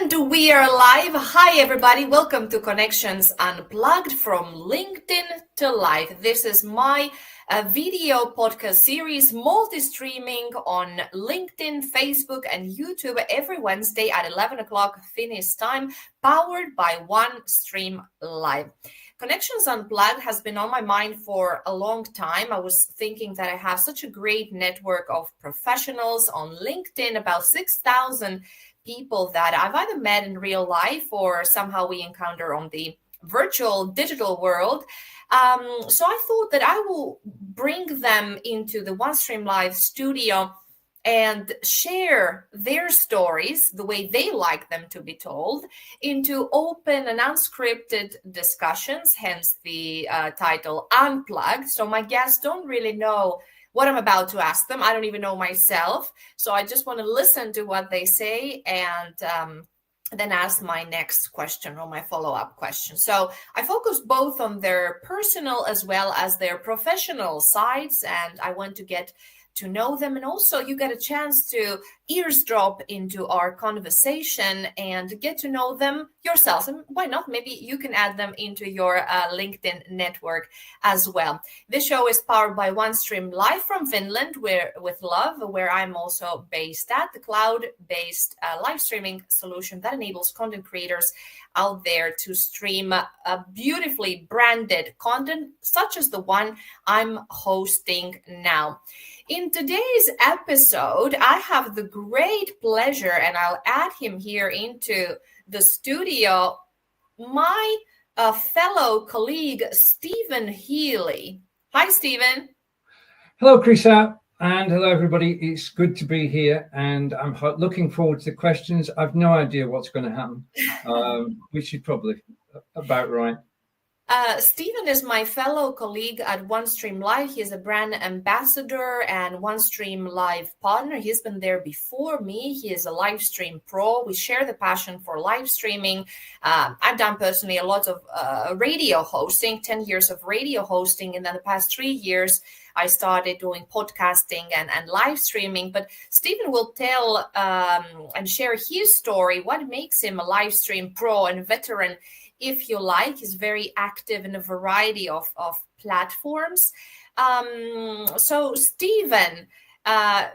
And we are live. Hi, everybody. Welcome to Connections Unplugged from LinkedIn to Live. This is my video podcast series, multi-streaming on LinkedIn, Facebook, and YouTube every Wednesday at 11 o'clock Finnish time, powered by OneStream Live. Connections Unplugged has been on my mind for a long time. I was thinking that I have such a great network of professionals on LinkedIn, about 6,000 people that I've either met in real life or somehow we encounter on the virtual digital world. So I thought that I will bring them into the OneStream Live studio and share their stories the way they like them to be told into open and unscripted discussions, hence the title Unplugged. So my guests don't really know what I'm about to ask them. I don't even know myself. So I just want to listen to what they say and then ask my next question or my follow-up question. So I focus both on their personal as well as their professional sides, and I want to get to know them, and also you get a chance to eavesdrop into our conversation and get to know them yourselves. And why not? Maybe you can add them into your LinkedIn network as well. This show is powered by OneStream Live from Finland, with love, where I'm also based at, the cloud-based live streaming solution that enables content creators out there to stream beautifully branded content, such as the one I'm hosting now. In today's episode, I have the great pleasure, and I'll add him here into the studio, my fellow colleague, Steven Healey. Hi, Steven. Hello, Krisa, and hello, everybody. It's good to be here, and I'm looking forward to the questions. I've no idea what's going to happen, which is probably about right. Steven is my fellow colleague at OneStream Live. He is a brand ambassador and OneStream Live partner. He's been there before me. He is a live stream pro. We share the passion for live streaming. I've done personally a lot of radio hosting, 10 years of radio hosting. And then the past 3 years, I started doing podcasting and live streaming. But Steven will tell and share his story, what makes him a live stream pro and veteran, if you like. He's very active in a variety of platforms. So, Steven,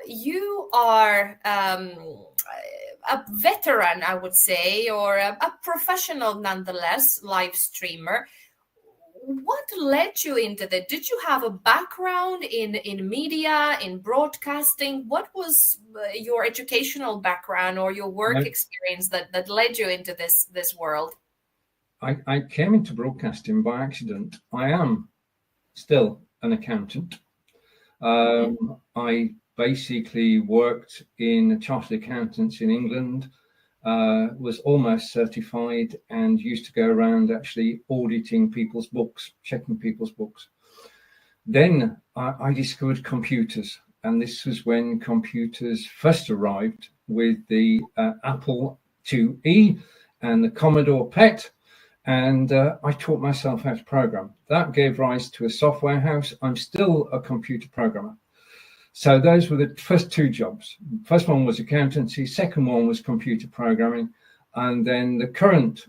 you are a veteran, I would say, or a professional nonetheless, live streamer. What led you into that? Did you have a background in media, in broadcasting? What was your educational background or your work experience that led you into this world? I came into broadcasting by accident. I am still an accountant. I basically worked in chartered accountants in England, was almost certified, and used to go around actually auditing people's books, checking people's books. Then I discovered computers, and this was when computers first arrived with the Apple IIe and the Commodore PET. And I taught myself how to program. That gave rise to a software house. I'm still a computer programmer. So those were the first two jobs. First one was accountancy. Second one was computer programming. And then the current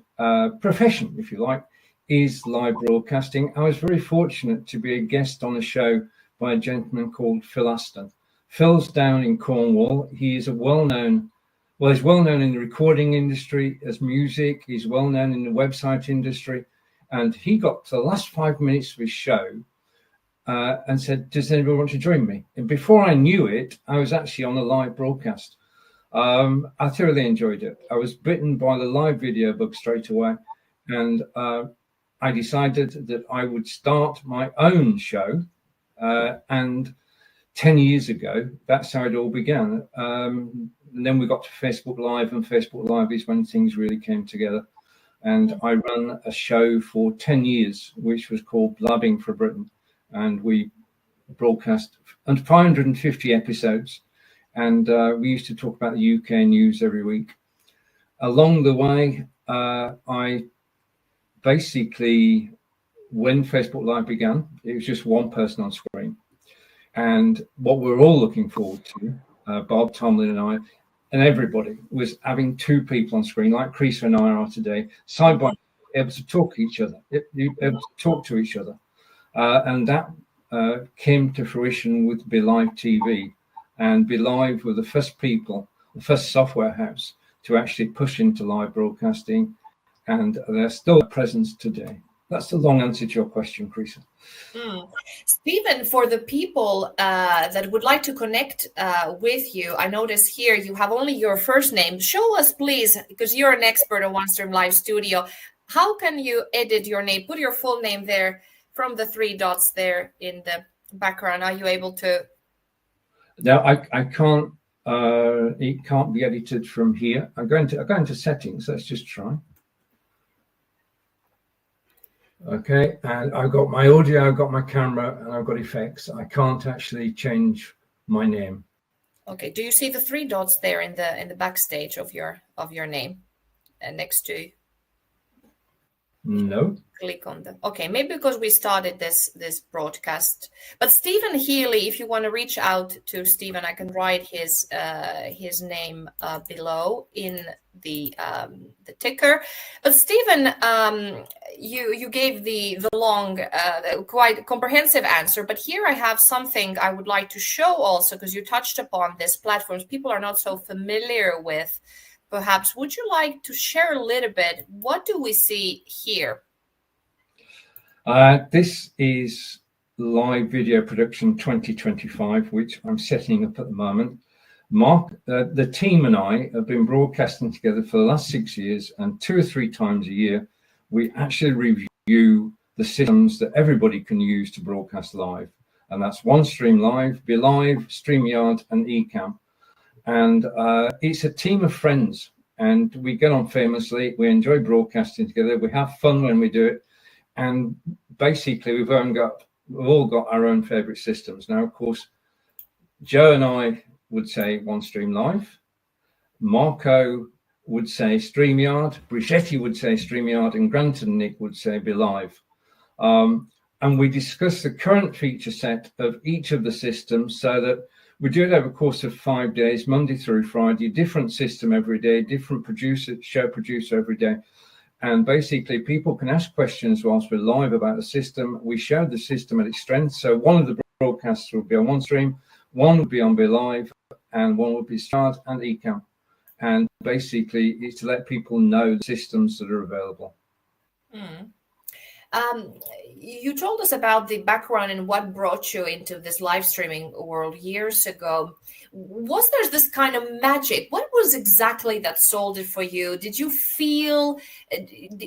profession, if you like, is live broadcasting. I was very fortunate to be a guest on a show by a gentleman called Phil Aston. Phil's down in Cornwall. He is a he's well known in the recording industry as music. He's well known in the website industry. And he got to the last 5 minutes of his show and said, does anybody want to join me? And before I knew it, I was actually on a live broadcast. I thoroughly enjoyed it. I was bitten by the live video bug straight away. And I decided that I would start my own show. And 10 years ago, that's how it all began. And then we got to Facebook Live, and Facebook Live is when things really came together. And I ran a show for 10 years, which was called Blabbing for Britain. And we broadcast 550 episodes. And we used to talk about the UK news every week. Along the way, I basically, when Facebook Live began, it was just one person on screen. And what we're all looking forward to, Bob, Tomlin and I, and everybody was having two people on screen, like Creaser and I are today, side by side, able to talk to each other, and that came to fruition with BeLive TV, and BeLive were the first software house to actually push into live broadcasting, and they're still present today. That's the long answer to your question, Creaser. Stephen, for the people that would like to connect with you, I notice here you have only your first name. Show us, please, because you're an expert on OneStream Live Studio. How can you edit your name? Put your full name there from the three dots there in the background. Are you able to? No, I can't. It can't be edited from here. I'm going to settings. Let's just try. Okay, and I've got my audio, I've got my camera, and I've got effects. I can't actually change my name. Okay. Do you see the three dots there in the backstage of your name, next to? No. Click on them. Okay, maybe because we started this broadcast. But Steven Healey, if you want to reach out to Steven, I can write his name below in the ticker. But Steven, you gave the long, quite comprehensive answer. But here I have something I would like to show also, because you touched upon this platforms people are not so familiar with. Perhaps would you like to share a little bit? What do we see here? This is live video production 2025, which I'm setting up at the moment. Mark, the team and I have been broadcasting together for the last 6 years, and 2 or 3 times a year, we actually review the systems that everybody can use to broadcast live. And that's OneStream Live, BeLive, StreamYard, and Ecamm. And it's a team of friends, and we get on famously. We enjoy broadcasting together. We have fun when we do it. And basically, we've all got our own favorite systems. Now, of course, Joe and I would say OneStream Live. Marco would say StreamYard. Brichetti would say StreamYard. And Grant and Nick would say BeLive. And we discuss the current feature set of each of the systems so that we do it over a course of 5 days, Monday through Friday, different system every day, different show producer every day. And basically, people can ask questions whilst we're live about the system. We show the system at its strength. So one of the broadcasts will be on OneStream, one will be on BeLive, and one will be StreamYard and Ecamm. And basically, it's to let people know the systems that are available. You told us about the background and what brought you into this live streaming world years ago. Was there this kind of magic? What was exactly that sold it for you? Did you feel,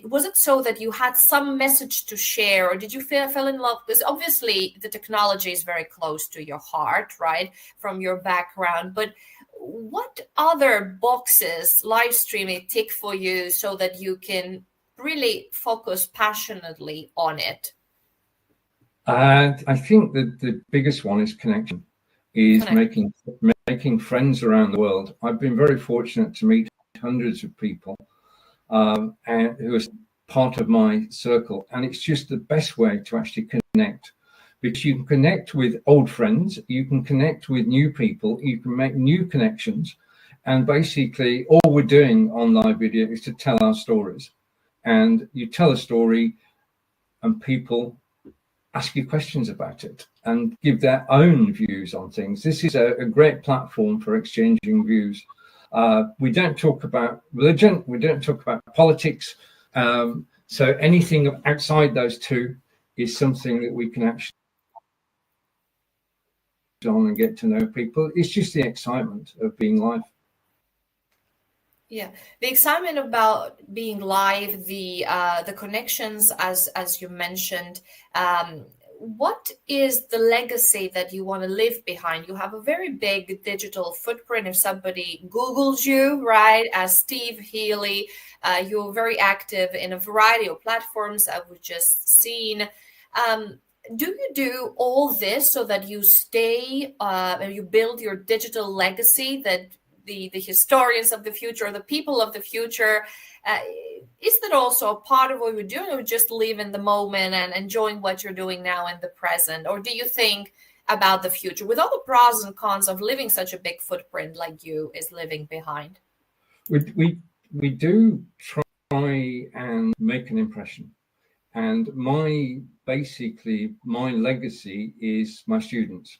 was it so that you had some message to share, or did you fell in love? Because obviously the technology is very close to your heart, right, from your background. But what other boxes live streaming tick for you so that you can really focus passionately on it? I think that the biggest one is connection, making friends around the world. I've been very fortunate to meet hundreds of people and who are part of my circle, and it's just the best way to actually connect, because you can connect with old friends, you can connect with new people, you can make new connections, and basically all we're doing on live video is to tell our stories. And you tell a story and people ask you questions about it and give their own views on things. This is a great platform for exchanging views. We don't talk about religion. We don't talk about politics. So anything outside those two is something that we can actually on and get to know people. It's just the excitement of being live. Yeah, the excitement about being live, the connections, as you mentioned. What is the legacy that you want to leave behind? You have a very big digital footprint. If somebody Googles you, right, as Steve Healey, you're very active in a variety of platforms we've just seen. Do you do all this so that you stay, you build your digital legacy that the historians of the future, the people of the future, is that also a part of what we're doing, or just live in the moment and enjoying what you're doing now in the present? Or do you think about the future, with all the pros and cons of living such a big footprint like you is living behind? We do try and make an impression. And my legacy is my students.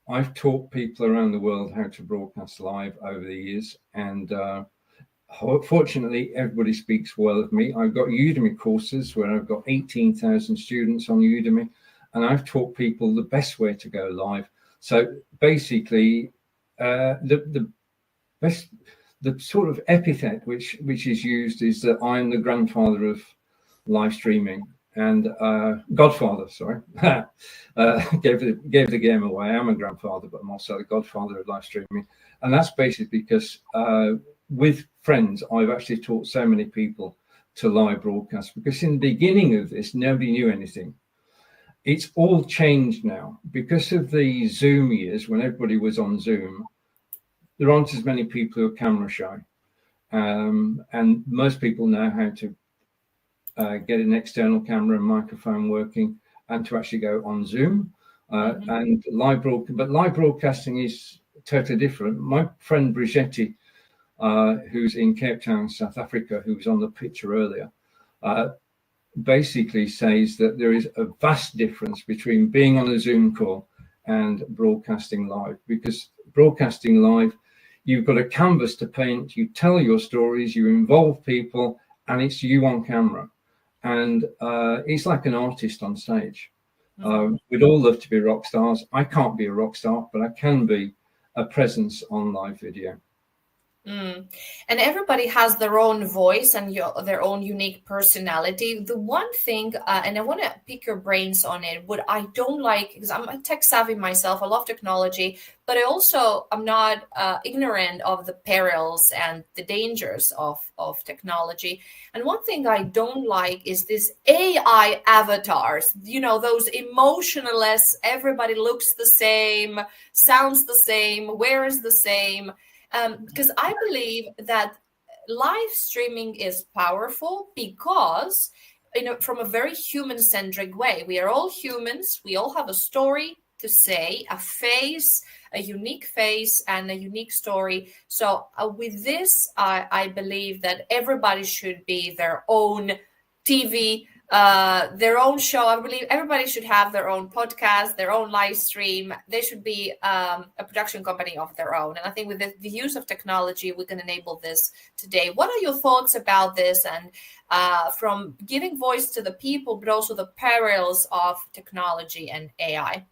I've taught people around the world how to broadcast live over the years, and fortunately, everybody speaks well of me. I've got Udemy courses where I've got 18,000 students on Udemy, and I've taught people the best way to go live. So basically, the sort of epithet which is used is that I'm the grandfather of live streaming and godfather. Sorry, gave the game away. I'm a grandfather, but I'm also the godfather of live streaming, and that's basically because with friends, I've actually taught so many people to live broadcast, because in the beginning of this, nobody knew anything. It's all changed now because of the Zoom years when everybody was on Zoom. There aren't as many people who are camera shy, and most people know how to get an external camera and microphone working and to actually go on Zoom and live broadcast. But live broadcasting is totally different. My friend Brigetti, who's in Cape Town, South Africa, who was on the picture earlier, basically says that there is a vast difference between being on a Zoom call and broadcasting live, because broadcasting live, you've got a canvas to paint, you tell your stories, you involve people, and it's you on camera. And it's like an artist on stage. We'd all love to be rock stars. I can't be a rock star, but I can be a presence on live video. And everybody has their own voice and their own unique personality. The one thing, and I want to pick your brains on it, what I don't like, because I'm tech savvy myself, I love technology, but I'm not ignorant of the perils and the dangers of technology. And one thing I don't like is this AI avatars, those emotionless, everybody looks the same, sounds the same, wears the same. Because I believe that live streaming is powerful because, from a very human-centric way, we are all humans. We all have a story to say, a face, a unique face, and a unique story. So with this, I believe that everybody should be their own TV, their own show. I believe everybody should have their own podcast, their own live stream. They should be a production company of their own. And I think with the use of technology, we can enable this today. What are your thoughts about this? And from giving voice to the people, but also the perils of technology and AI?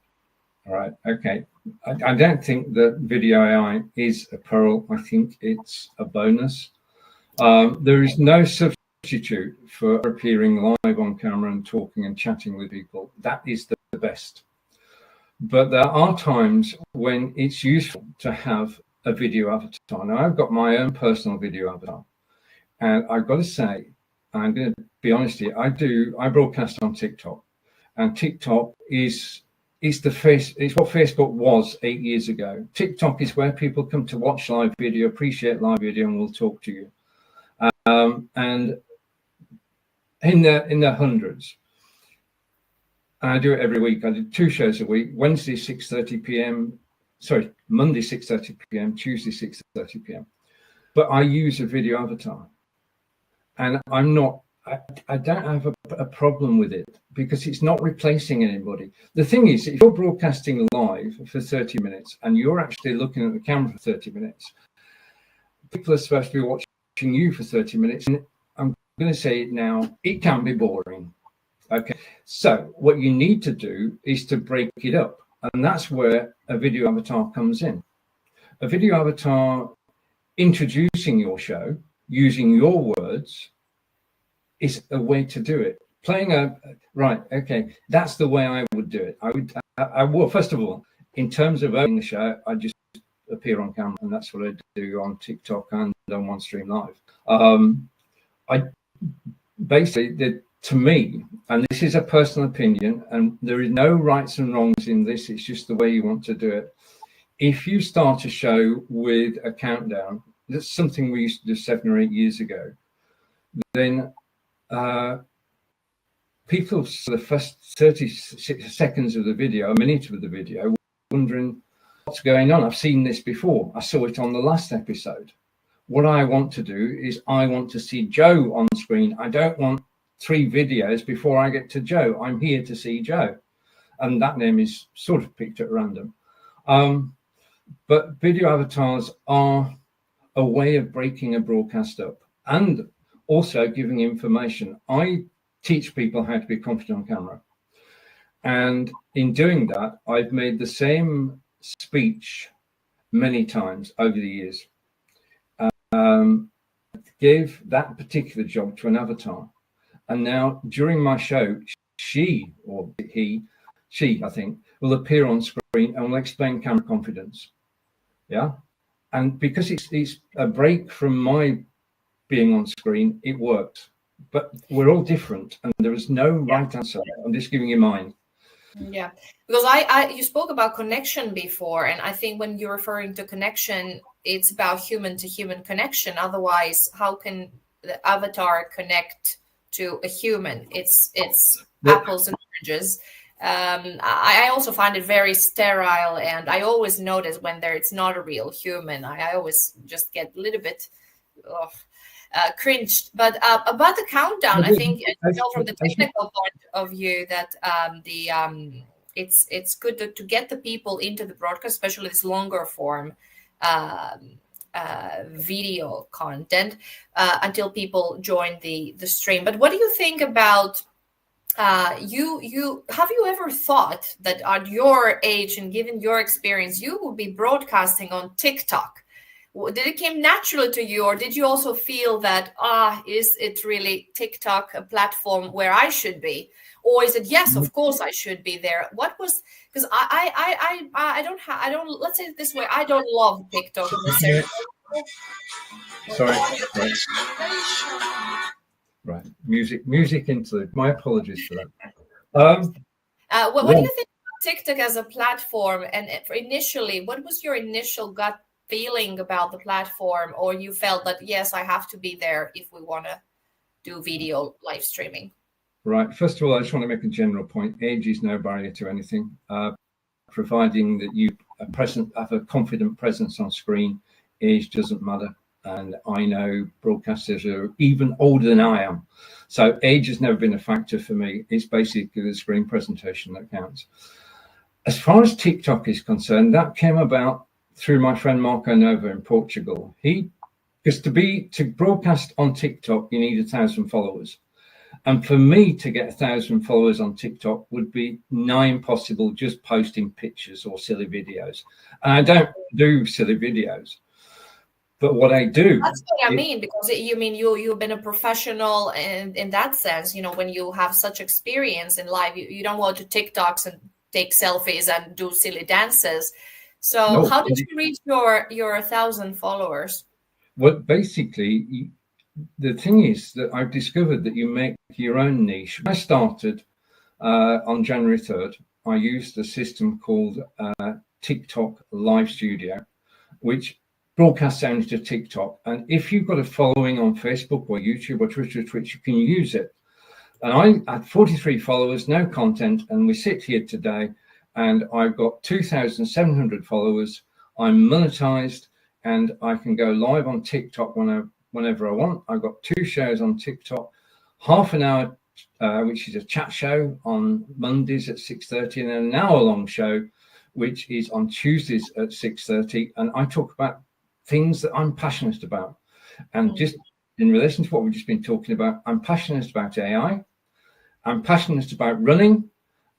All right. Okay. I don't think that video AI is a peril. I think it's a bonus. There is no substitute for appearing live on camera and talking and chatting with people. That is the best. But there are times when it's useful to have a video avatar. Now, I've got my own personal video avatar, and I've got to say, I'm going to be honest here, I broadcast on TikTok, and TikTok is it's what Facebook was 8 years ago. TikTok is where people come to watch live video, appreciate live video, and will talk to you. And in the hundreds. And I do it every week. I do 2 shows a week, Monday 6:30 p.m, Tuesday 6:30 p.m. But I use a video avatar. And I don't have a problem with it, because it's not replacing anybody. The thing is, if you're broadcasting live for 30 minutes and you're actually looking at the camera for 30 minutes, people are supposed to be watching you for 30 minutes. And I'm going to say it now, it can be boring. Okay, so what you need to do is to break it up, and that's where a video avatar comes in. A video avatar introducing your show using your words is a way to do it. That's the way I would do it. I will, first of all, in terms of owning the show, I just appear on camera, and that's what I do on TikTok and on OneStream Live. To me, and this is a personal opinion, and there is no rights and wrongs in this, it's just the way you want to do it. If you start a show with a countdown, that's something we used to do 7 or 8 years ago, then people, for the first 30 seconds of the video, a minute of the video, wondering what's going on. I've seen this before. I saw it on the last episode. What I want to do is I want to see Joe on screen. I don't want 3 videos before I get to Joe. I'm here to see Joe. And that name is sort of picked at random. But video avatars are a way of breaking a broadcast up and also giving information. I teach people how to be confident on camera. And in doing that, I've made the same speech many times over the years. Gave that particular job to an avatar. And now during my show, she, I think, will appear on screen and will explain camera confidence. Yeah. And because it's a break from my being on screen, it works. But we're all different and there is no right answer. I'm just giving you mine. Yeah, because you spoke about connection before, and I think when you're referring to connection, it's about human to human connection. Otherwise, how can the avatar connect to a human? It's apples and oranges. I also find it very sterile, and I always notice when it's not a real human. I always just get a little bit cringed. But about the countdown, I think from the technical point of view that it's good to get the people into the broadcast, especially this longer form video content until people join the stream. But what do you think about you have you ever thought that at your age and given your experience you would be broadcasting on TikTok? Did it come naturally to you, or did you also feel that is it really TikTok a platform where I should be, or is it yes, of course I should be there? What was, because I don't let's say it this way, I don't love TikTok necessarily. Sorry. Right. Music interlude. My apologies for that. What do you think about TikTok as a platform? And initially, what was your initial gut feeling about the platform, or you felt that yes, I have to be there if we want to do video live streaming? Right. First of all, I just want to make a general point. Age is no barrier to anything, providing that you have a confident presence on screen. Age doesn't matter. And I know broadcasters are even older than I am. So age has never been a factor for me. It's basically the screen presentation that counts. As far as TikTok is concerned, that came about through my friend Marco Nova in Portugal. Because to broadcast on TikTok, you need 1,000 followers. And for me to get 1,000 followers on TikTok would be nigh impossible just posting pictures or silly videos. And I don't do silly videos. But what I do, that's what I mean, because you've been a professional in that sense. You know, when you have such experience in life, you don't go to TikToks and take selfies and do silly dances. So how did you reach your 1,000 followers? Well, basically, the thing is that I've discovered that you make your own niche. When I started on January 3rd, I used a system called TikTok Live Studio, which broadcasts only to TikTok. And if you've got a following on Facebook or YouTube or Twitter, you can use it. And I had 43 followers, no content, and we sit here today and I've got 2,700 followers. I'm monetized and I can go live on TikTok whenever I want. I've got 2 shows on TikTok, half an hour, which is a chat show on Mondays at 6:30, and then an hour-long show, which is on Tuesdays at 6:30. And I talk about things that I'm passionate about. And just in relation to what we've just been talking about, I'm passionate about AI, I'm passionate about running,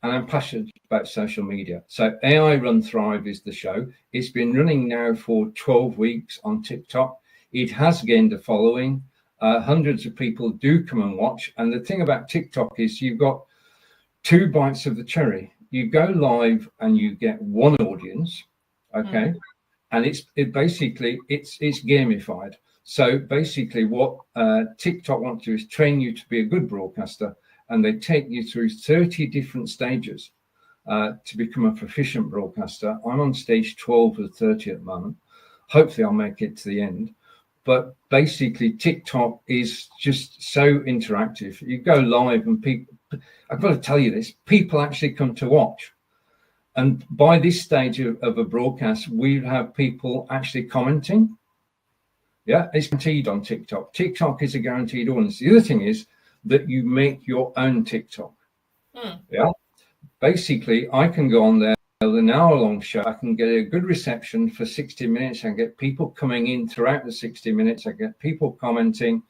and I'm passionate about social media. So AI Run Thrive is the show. It's been running now for 12 weeks on TikTok. It has gained a following. Hundreds of people do come and watch. And the thing about TikTok is you've got 2 bites of the cherry. You go live and you get one audience, okay? And it's gamified. So basically what TikTok want to do is train you to be a good broadcaster, and they take you through 30 different stages to become a proficient broadcaster. I'm on stage 12 of 30 at the moment. Hopefully I'll make it to the end. But basically TikTok is just so interactive. You go live and people, I've got to tell you this, people actually come to watch. And by this stage of a broadcast, we have people actually commenting. Yeah, it's guaranteed on TikTok. TikTok is a guaranteed audience. The other thing is that you make your own TikTok. Yeah, basically, I can go on there, an hour-long show. I can get a good reception for 60 minutes. I get people coming in throughout the 60 minutes. I get people commenting.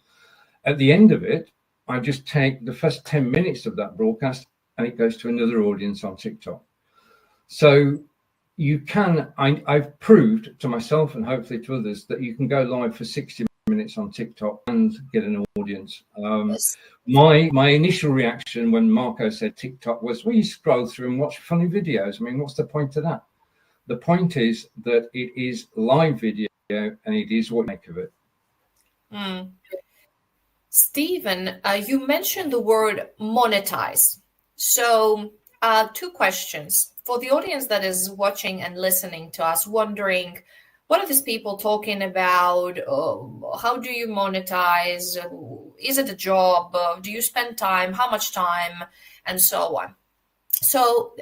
At the end of it, I just take the first 10 minutes of that broadcast and it goes to another audience on TikTok. So you can, I've proved to myself and hopefully to others that you can go live for 60 minutes on TikTok and get an audience. Yes. My initial reaction when Marco said TikTok was, well, you scroll through and watch funny videos. I mean, what's the point of that? The point is that it is live video and it is what you make of it. Steven, you mentioned the word monetize. So, two questions for the audience that is watching and listening to us, wondering what are these people talking about? How do you monetize? Is it a job? Do you spend time? How much time? And so on. So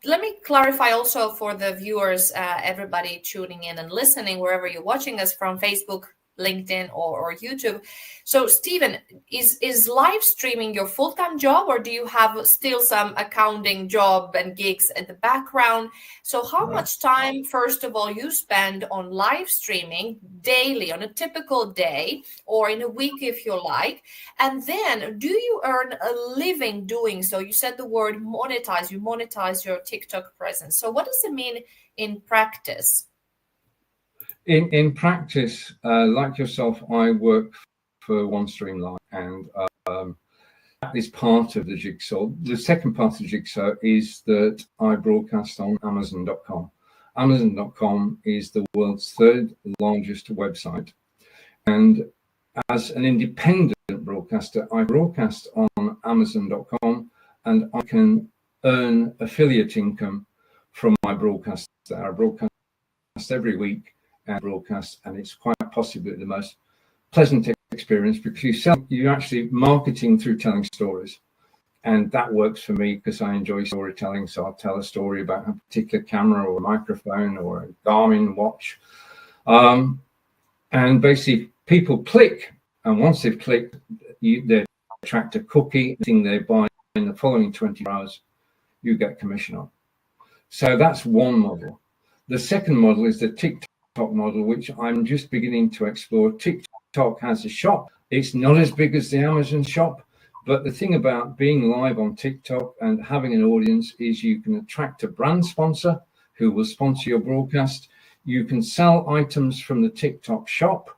let me clarify also for the viewers, everybody tuning in and listening, wherever you're watching us from, Facebook, LinkedIn, or YouTube. So, Steven, is live streaming your full-time job, or do you have still some accounting job and gigs at the background? So how much time, first of all, you spend on live streaming daily on a typical day or in a week, if you like? And then do you earn a living doing so? You said the word monetize, you monetize your TikTok presence. So what does it mean in practice? In practice, like yourself, I work for OneStream Live, and that is part of the jigsaw. The second part of the jigsaw is that I broadcast on Amazon.com. Amazon.com is the world's third largest website, and as an independent broadcaster, I broadcast on Amazon.com, and I can earn affiliate income from my broadcasts. I broadcast every week. Broadcast, and it's quite possibly the most pleasant experience because you're actually marketing through telling stories, and that works for me because I enjoy storytelling. So I'll tell a story about a particular camera or a microphone or a Garmin watch, and basically people click, and once they've clicked, they attract a cookie. The thing they buy in the following 24 hours, you get commission on. So that's one model. The second model is the TikTok model, which I'm just beginning to explore. TikTok has a shop. It's not as big as the Amazon shop, but the thing about being live on TikTok and having an audience is you can attract a brand sponsor who will sponsor your broadcast. You can sell items from the TikTok shop.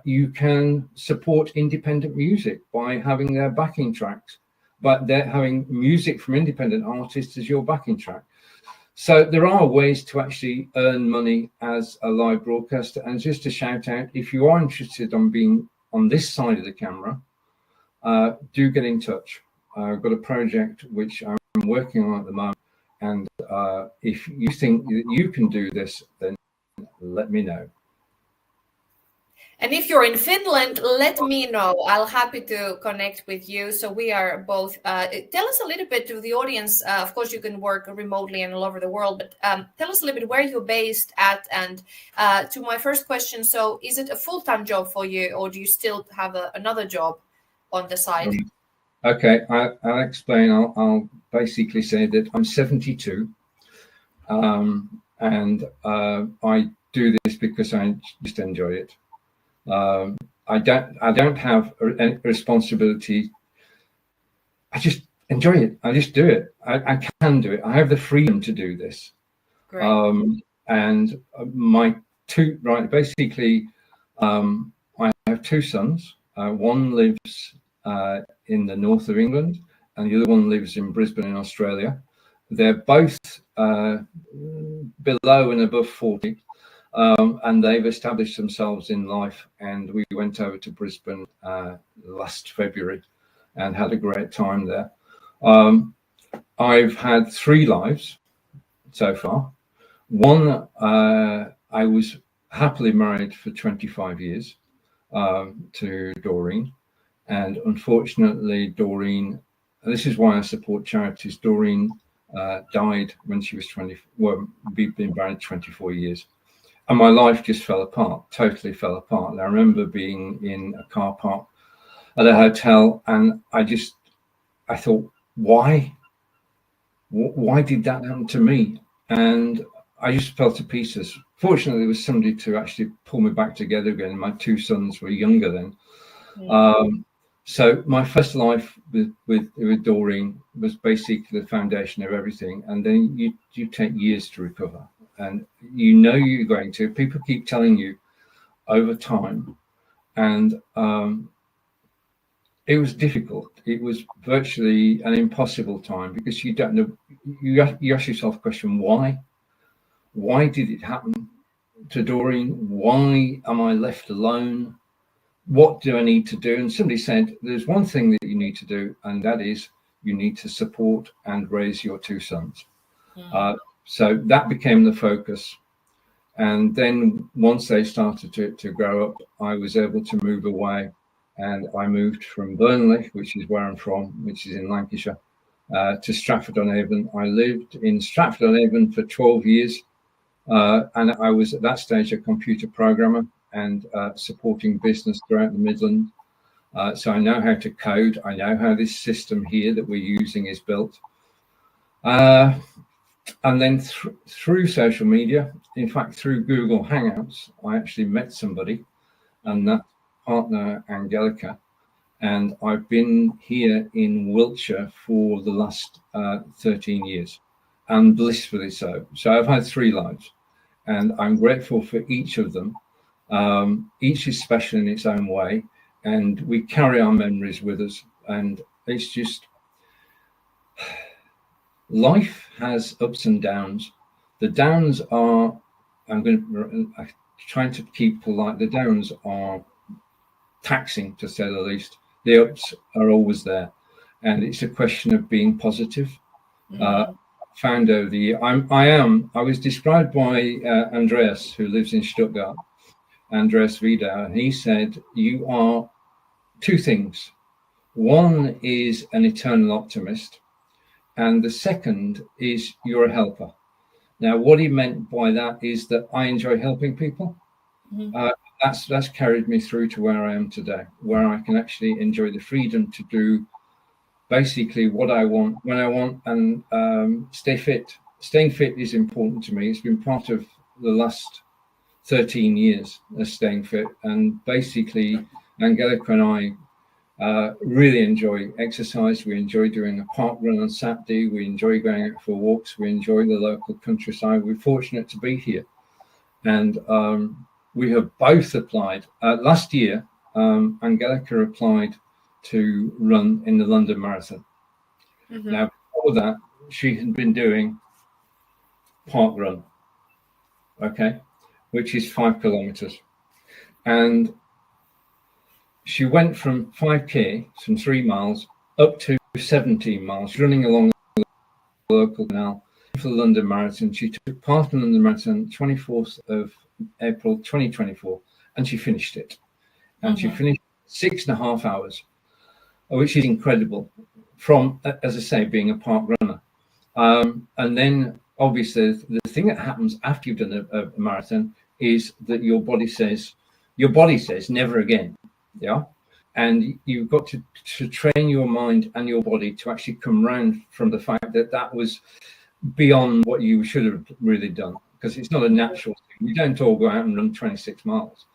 You can support independent music by having their backing tracks, but they're having music from independent artists as your backing track. So there are ways to actually earn money as a live broadcaster. And just to shout out, if you are interested in being on this side of the camera, do get in touch. I've got a project which I'm working on at the moment. And if you think that you can do this, then let me know. And if you're in Finland, let me know. I'll happy to connect with you. So we are both. Tell us a little bit to the audience. Of course, you can work remotely and all over the world, but tell us a little bit where you're based at. And to my first question, so is it a full-time job for you, or do you still have another job on the side? Okay, I'll explain. I'll basically say that I'm 72, and I do this because I just enjoy it. I don't have a responsibility. I just enjoy it. I just do it. I can do it. I have the freedom to do this. Great. And my basically, I have two sons. One lives in the north of England, and the other one lives in Brisbane in Australia. They're both below and above 40. And they've established themselves in life, and we went over to Brisbane last February and had a great time there. I've had 3 lives so far. One, I was happily married for 25 years to Doreen, and unfortunately Doreen, and this is why I support charities, Doreen died when she was 20. Well, we've been married 24 years. And my life just fell apart, totally fell apart. And I remember being in a car park at a hotel, and I thought, why? Why did that happen to me? And I just fell to pieces. Fortunately, there was somebody to actually pull me back together again. My two sons were younger then. So my first life with Doreen was basically the foundation of everything. And then you take years to recover. And you're going to. People keep telling you over time. And it was difficult. It was virtually an impossible time because you don't know. You ask yourself the question, why? Why did it happen to Doreen? Why am I left alone? What do I need to do? And somebody said, there's one thing that you need to do, and that is you need to support and raise your two sons. So that became the focus. And then once they started to grow up, I was able to move away. And I moved from Burnley, which is where I'm from, which is in Lancashire, to Stratford-on-Avon. I lived in Stratford-on-Avon for 12 years. And I was at that stage a computer programmer and supporting business throughout the Midlands. So I know how to code. I know how this system here that we're using is built. And then through social media, in fact, through Google Hangouts, I actually met somebody, and that partner, Angelica. And I've been here in Wiltshire for the last 13 years, and blissfully so. So I've had 3 lives, and I'm grateful for each of them. Each is special in its own way, and we carry our memories with us. And it's just, life has ups and downs. The downs are, I'm trying to keep polite, the downs are taxing, to say the least. The ups are always there, and it's a question of being positive. Found over the year, I was described by Andreas, who lives in Stuttgart, Andreas Vida, and he said, you are 2 things. One is an eternal optimist, and the second is you're a helper. Now, what he meant by that is that I enjoy helping people. That's carried me through to where I am today, where I can actually enjoy the freedom to do basically what I want, when I want, and stay fit. Staying fit is important to me. It's been part of the last 13 years of staying fit. And basically, Angelica and I really enjoy exercise. We enjoy doing a park run on Saturday. We enjoy going out for walks. We enjoy the local countryside. We're fortunate to be here. And we have both applied. Last year, Angelica applied to run in the London Marathon. Now, before that, she had been doing park run, okay, which is 5 kilometers. And she went from 5K, some 3 miles, up to 17 miles, running along the local canal for the London Marathon. She took part in the London Marathon 24th of April 2024, and she finished it. And she finished 6.5 hours, which is incredible from, as I say, being a park runner. And then obviously the thing that happens after you've done a marathon is that your body says never again. Yeah. And you've got to train your mind and your body to actually come round from the fact that was beyond what you should have really done, because it's not a natural thing. You don't all go out and run 26 miles.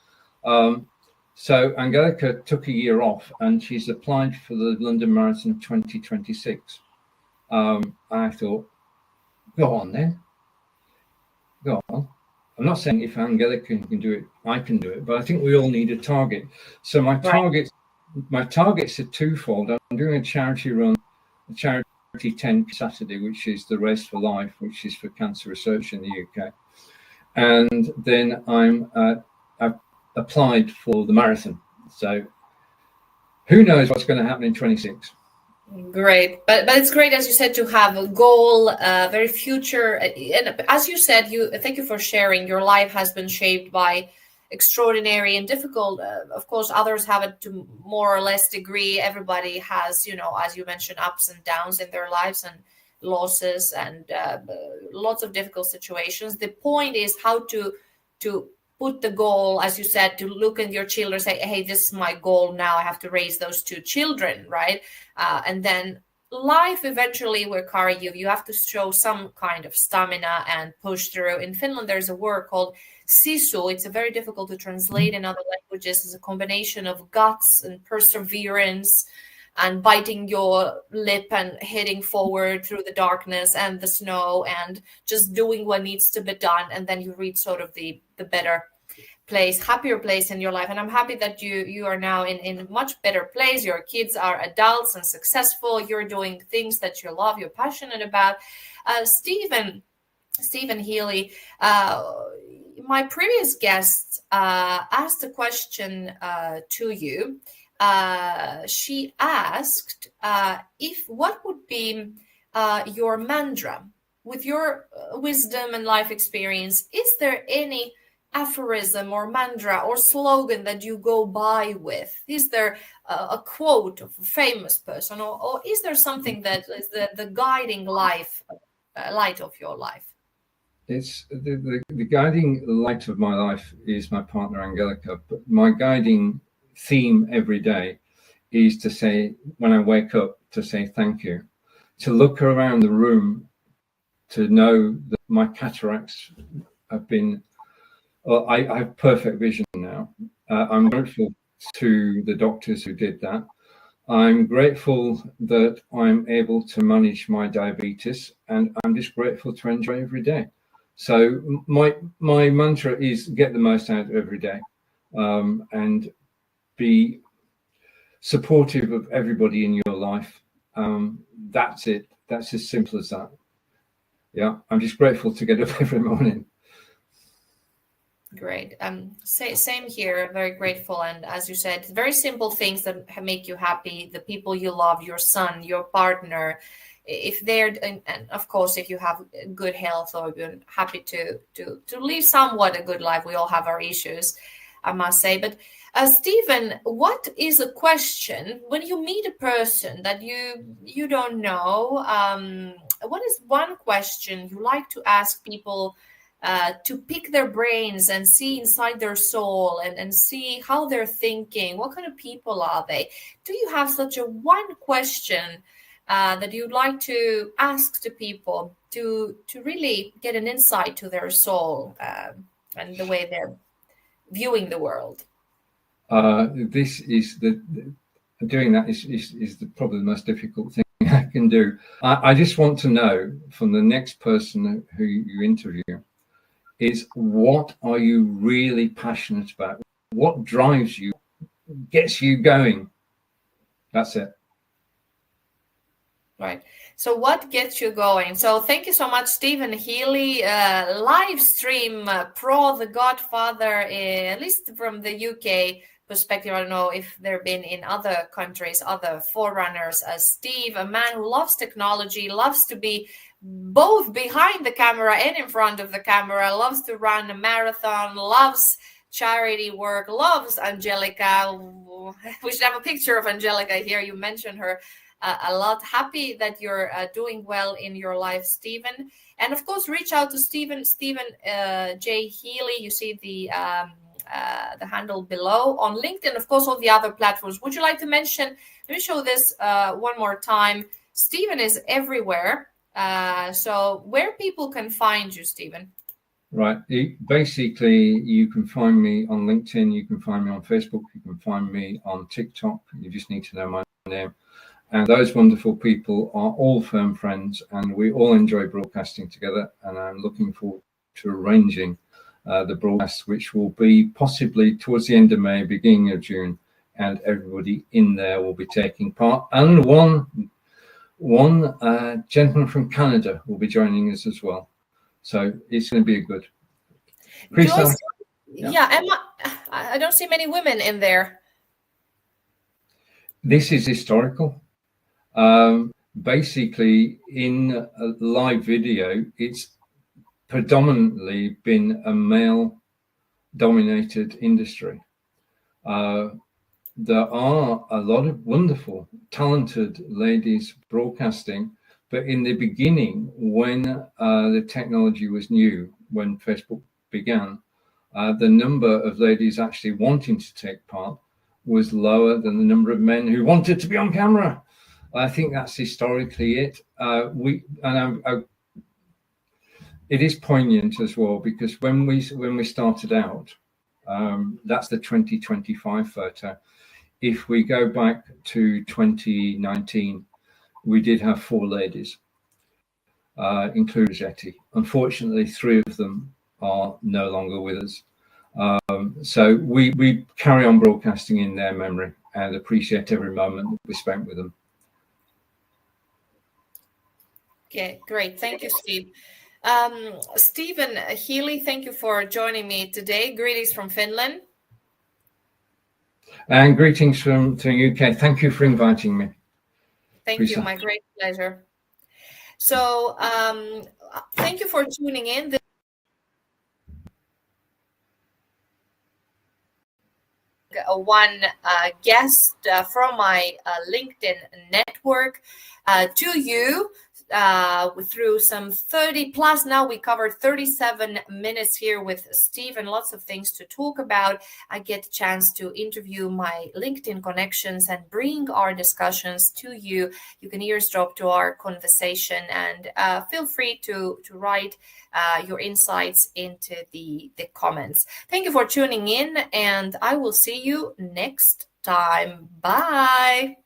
So Angelica took a year off, and she's applied for the London Marathon 2026. I thought, go on then. Go on. I'm not saying if Angelica can do it, I can do it, but I think we all need a target. So my targets are twofold. I'm doing a charity run, a charity 10 Saturday, which is the Race for Life, which is for cancer research in the UK. And then I've applied for the marathon. So who knows what's going to happen in 26. Great, but it's great, as you said, to have a goal, very future. And as you said, thank you for sharing. Your life has been shaped by extraordinary and difficult. Of course, others have it to more or less degree. Everybody has, as you mentioned, ups and downs in their lives, and losses and lots of difficult situations. The point is how to put the goal, as you said, to look at your children, say, hey, this is my goal now. I have to raise those 2 children, right? And then life eventually will carry you. You have to show some kind of stamina and push through. In Finland, there's a word called sisu. It's a very difficult to translate in other languages. It's a combination of guts and perseverance and biting your lip and heading forward through the darkness and the snow and just doing what needs to be done. And then you reach sort of the better place, happier place in your life. And I'm happy that you are now in a much better place. Your kids are adults and successful. You're doing things that you love, you're passionate about. Steven Healey, my previous guest asked a question to you. She asked what would be your mantra with your wisdom and life experience. Is there any aphorism or mantra or slogan that you go by with? Is there a quote of a famous person, or is there something that is the guiding light of your life? It's the guiding light of my life is my partner Angelica, but my guiding theme every day is to say, when I wake up, to say thank you, to look around the room, to know that my cataracts have been, well, I have perfect vision now. I'm grateful to the doctors who did that. I'm grateful that I'm able to manage my diabetes, and I'm just grateful to enjoy every day. So my mantra is get the most out of every day, and be supportive of everybody in your life. That's it. That's as simple as that. Yeah, I'm just grateful to get up every morning. Great. Same here. Very grateful. And as you said, very simple things that make you happy. The people you love, your son, your partner, if they're, and of course, if you have good health or you're happy to live somewhat a good life. We all have our issues, I must say. But Steven, what is a question when you meet a person that you don't know? What is one question you like to ask people to pick their brains and see inside their soul and see how they're thinking? What kind of people are they? Do you have such a one question that you'd like to ask to people to really get an insight to their soul and the way they're viewing the world? This is doing that is probably the most difficult thing I can do. I just want to know from the next person who you interview is, what are you really passionate about? What drives you, gets you going? That's it. Right. So what gets you going? So thank you so much, Steven Healey, live stream pro, the godfather, at least from the UK perspective. I don't know if there have been in other countries, other forerunners. Steve, a man who loves technology, loves to be both behind the camera and in front of the camera, loves to run a marathon, loves charity work, loves Angelica. We should have a picture of Angelica here. You mentioned her a lot. Happy that you're doing well in your life, Steven. And of course, reach out to Steven J. Healey. You see the handle below on LinkedIn, of course, all the other platforms. Would you like to mention, let me show this one more time. Steven is everywhere. So where people can find you, Steven? Right. Basically, you can find me on LinkedIn. You can find me on Facebook. You can find me on TikTok. You just need to know my name. And those wonderful people are all firm friends, and we all enjoy broadcasting together. And I'm looking forward to arranging the broadcast, which will be possibly towards the end of May, beginning of June, and everybody in there will be taking part. And one gentleman from Canada will be joining us as well. So it's going to be a good. Joyce, yeah, Emma, I don't see many women in there. This is historical. Basically, in a live video, it's predominantly been a male-dominated industry. There are a lot of wonderful, talented ladies broadcasting, But in the beginning, when the technology was new, when Facebook began, the number of ladies actually wanting to take part was lower than the number of men who wanted to be on camera. I think that's historically it. It is poignant as well, because when we started out, that's the 2025 photo. If we go back to 2019, we did have 4 ladies, including Jetty. Unfortunately, 3 of them are no longer with us. So we carry on broadcasting in their memory and appreciate every moment that we spent with them. Okay, great. Thank you, Steve. Steven Healey, thank you for joining me today. Greetings from Finland. And greetings from the UK. Thank you for inviting me. Thank you, my great pleasure. So thank you for tuning in. One guest from my LinkedIn network to you through some 30 plus. Now we covered 37 minutes here with Steve, and lots of things to talk about. I get a chance to interview my LinkedIn connections and bring our discussions to you. You can eavesdrop to our conversation, and feel free to write your insights into the comments. Thank you for tuning in, and I will see you next time. Bye.